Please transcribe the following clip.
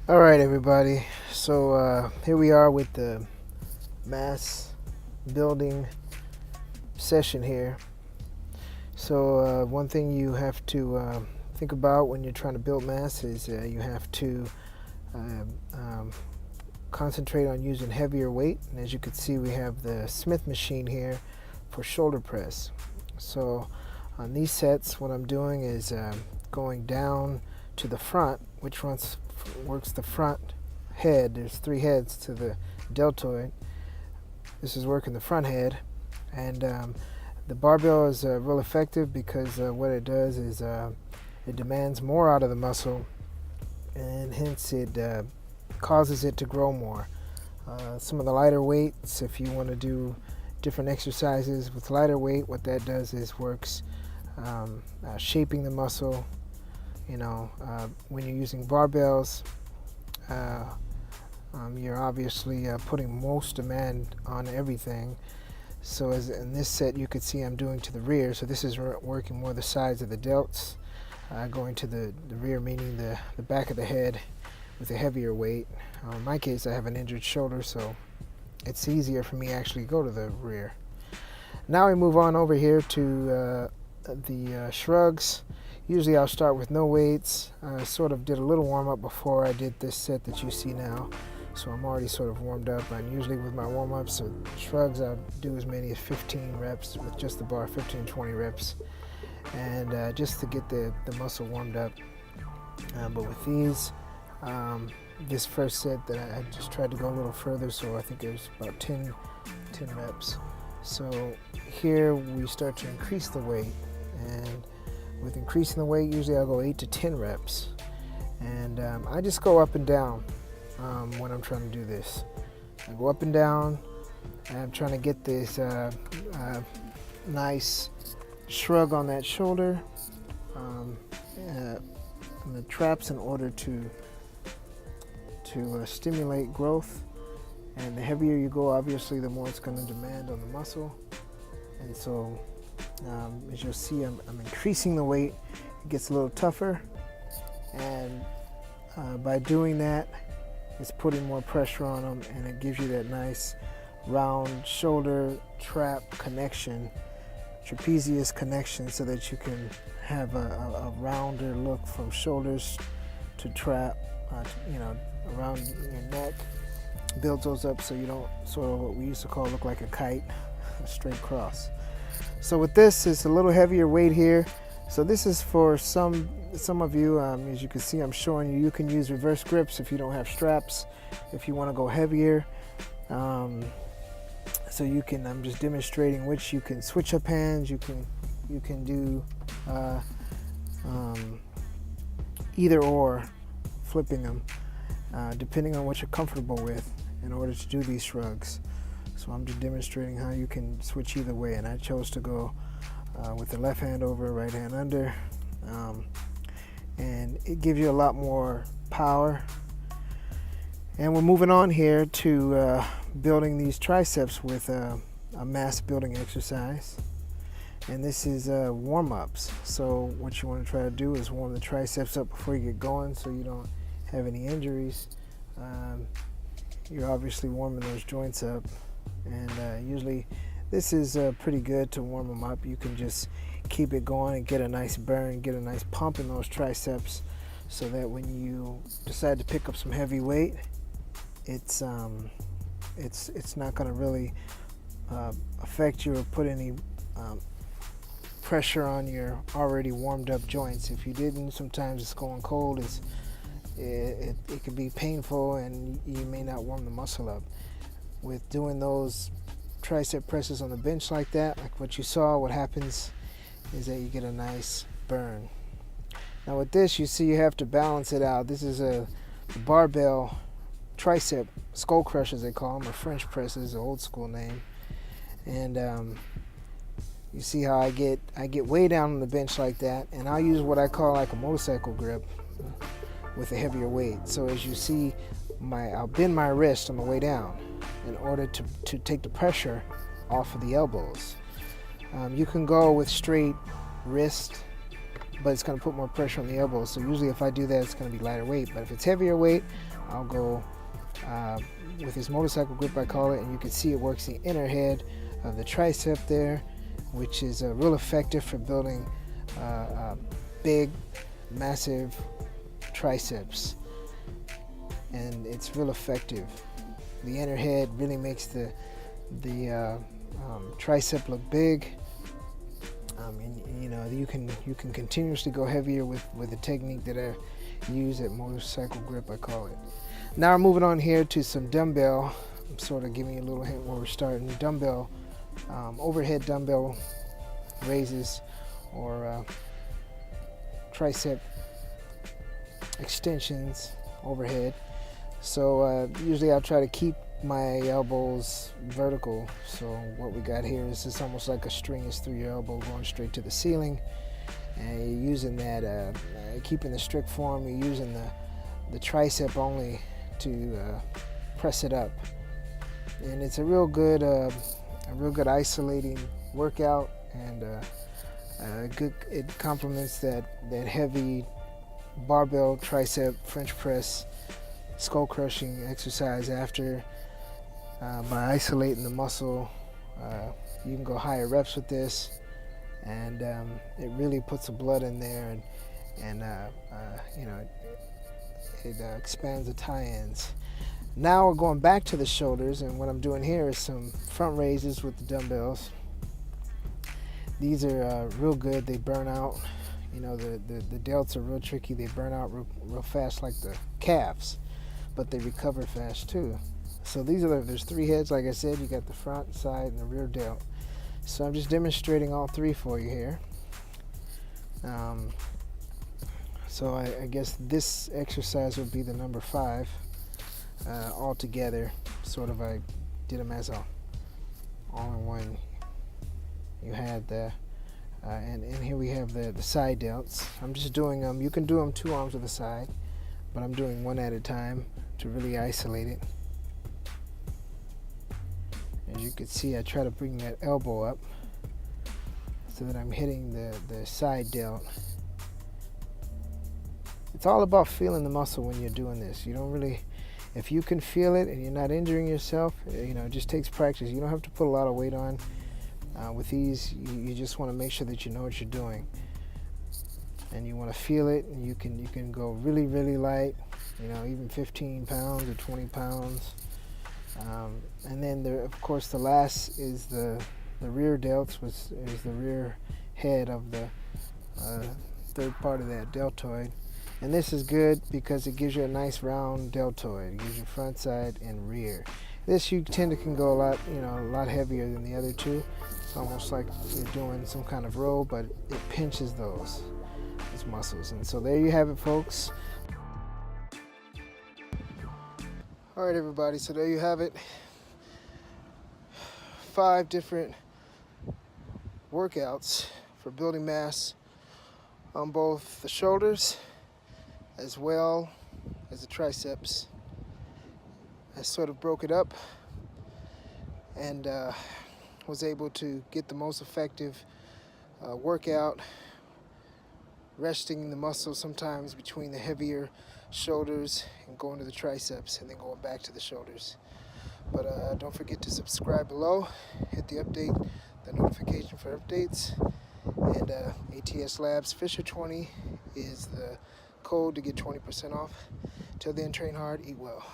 All right, everybody. So here we are with the mass building session here. So one thing you have to think about when you're trying to build mass is you have to concentrate on using heavier weight. And as you can see, we have the Smith machine here for shoulder press. So on these sets, what I'm doing is going down to the front, which works the front head. There's 3 heads to the deltoid. This is working the front head, and the barbell is real effective because what it does is it demands more out of the muscle, and hence it causes it to grow more. Some of the lighter weights, if you want to do different exercises with lighter weight, what that does is works shaping the muscle. When you're using barbells, you're obviously putting most demand on everything. So as in this set, you could see I'm doing to the rear. So this is working more the sides of the delts, going to the rear, meaning the back of the head with a heavier weight. In my case, I have an injured shoulder, so it's easier for me actually to go to the rear. Now we move on over here to the shrugs. Usually I'll start with no weights. I sort of did a little warm-up before I did this set that you see now. So I'm already sort of warmed up. And usually with my warm-ups, so shrugs, I'll do as many as 15 reps with just the bar, 15 to 20 reps. And just to get the muscle warmed up. But with these, this first set that I just tried to go a little further, so I think it was about 10 reps. So here we start to increase the weight, and with increasing the weight, usually I'll go 8 to 10 reps. And I just go up and down when I'm trying to do this. I go up and down, and I'm trying to get this nice shrug on that shoulder, on the traps, in order to stimulate growth. And the heavier you go, obviously, the more it's going to demand on the muscle. And so as you'll see, I'm increasing the weight. It gets a little tougher, and by doing that, it's putting more pressure on them, and it gives you that nice round shoulder trap connection, trapezius connection, so that you can have a rounder look from shoulders to trap, around your neck. Builds those up so you don't sort of what we used to call look like a kite, a straight cross. So with this, it's a little heavier weight here. So this is for some of you. As you can see, I'm showing you can use reverse grips if you don't have straps, if you want to go heavier. So you can, I'm just demonstrating which you can switch up hands. You can do either or, flipping them, depending on what you're comfortable with in order to do these shrugs. So I'm just demonstrating how you can switch either way, and I chose to go with the left hand over, right hand under, and it gives you a lot more power. And we're moving on here to building these triceps with a mass building exercise, and this is warm-ups. So what you want to try to do is warm the triceps up before you get going, so you don't have any injuries. You're obviously warming those joints up. And usually this is pretty good to warm them up. You can just keep it going and get a nice burn, get a nice pump in those triceps, so that when you decide to pick up some heavy weight, it's not going to really affect you or put any pressure on your already warmed up joints. If you didn't, sometimes it's going cold. It can be painful, and you may not warm the muscle up. With doing those tricep presses on the bench like that, like what you saw, what happens is that you get a nice burn. Now with this, you see you have to balance it out. This is a barbell tricep skullcrushers, they call them, or French presses, the old school name. And you see how I get way down on the bench like that, and I'll use what I call like a motorcycle grip with a heavier weight. So as you see, I'll bend my wrist on the way down in order to take the pressure off of the elbows. You can go with straight wrist but it's going to put more pressure on the elbows. So usually if I do that, it's going to be lighter weight. But if it's heavier weight, I'll go with this motorcycle grip, I call it, and you can see it works the inner head of the tricep there, which is real effective for building big, massive triceps, and it's real effective. The inner head really makes the tricep look big. And you know, you can continuously go heavier with the technique that I use at motorcycle grip, I call it. Now we're moving on here to some dumbbell. I'm sort of giving you a little hint where we're starting. Dumbbell, overhead dumbbell raises, or tricep extensions overhead. So usually I'll try to keep my elbows vertical. So what we got here is it's almost like a string is through your elbow going straight to the ceiling, and you're using that, keeping the strict form. You're using the tricep only to press it up, and it's a real good isolating workout, and it complements that heavy barbell tricep French press skull crushing exercise after. By isolating the muscle, you can go higher reps with this, and it really puts the blood in there, and you know, it expands the tie-ins. Now we're going back to the shoulders, and what I'm doing here is some front raises with the dumbbells. These are real good. They burn out. You know, the delts are real tricky. They burn out real fast, like the calves, but they recover fast too. So there's three heads, like I said. You got the front, side, and the rear delt. So I'm just demonstrating all three for you here. So I guess this exercise would be the number 5 all together. Sort of, I did them as a all-in-one. You had the and here we have the side delts. I'm just doing them. You can do them 2 arms to the side, but I'm doing one at a time to really isolate it. As you can see, I try to bring that elbow up so that I'm hitting the side delt. It's all about feeling the muscle when you're doing this. You don't really, if you can feel it and you're not injuring yourself, you know, it just takes practice. You don't have to put a lot of weight on. With these, you just want to make sure that you know what you're doing, and you want to feel it. And you can go really, really light, you know, even 15 pounds or 20 pounds. And then of course the last is the rear delts, which is the rear head of the third part of that deltoid. And this is good because it gives you a nice round deltoid. It gives you front, side, and rear. This you can go a lot heavier than the other two. It's almost like you're doing some kind of row, but it pinches those muscles. And so there you have it, folks. All right, everybody, so there you have it. 5 different workouts for building mass on both the shoulders as well as the triceps. I sort of broke it up and was able to get the most effective workout, resting the muscle sometimes between the heavier shoulders and going to the triceps and then going back to the shoulders. But don't forget to subscribe below, hit the notification for updates, and ATS Labs Fisher 20 is the code to get 20% off. Till then, train hard, eat well.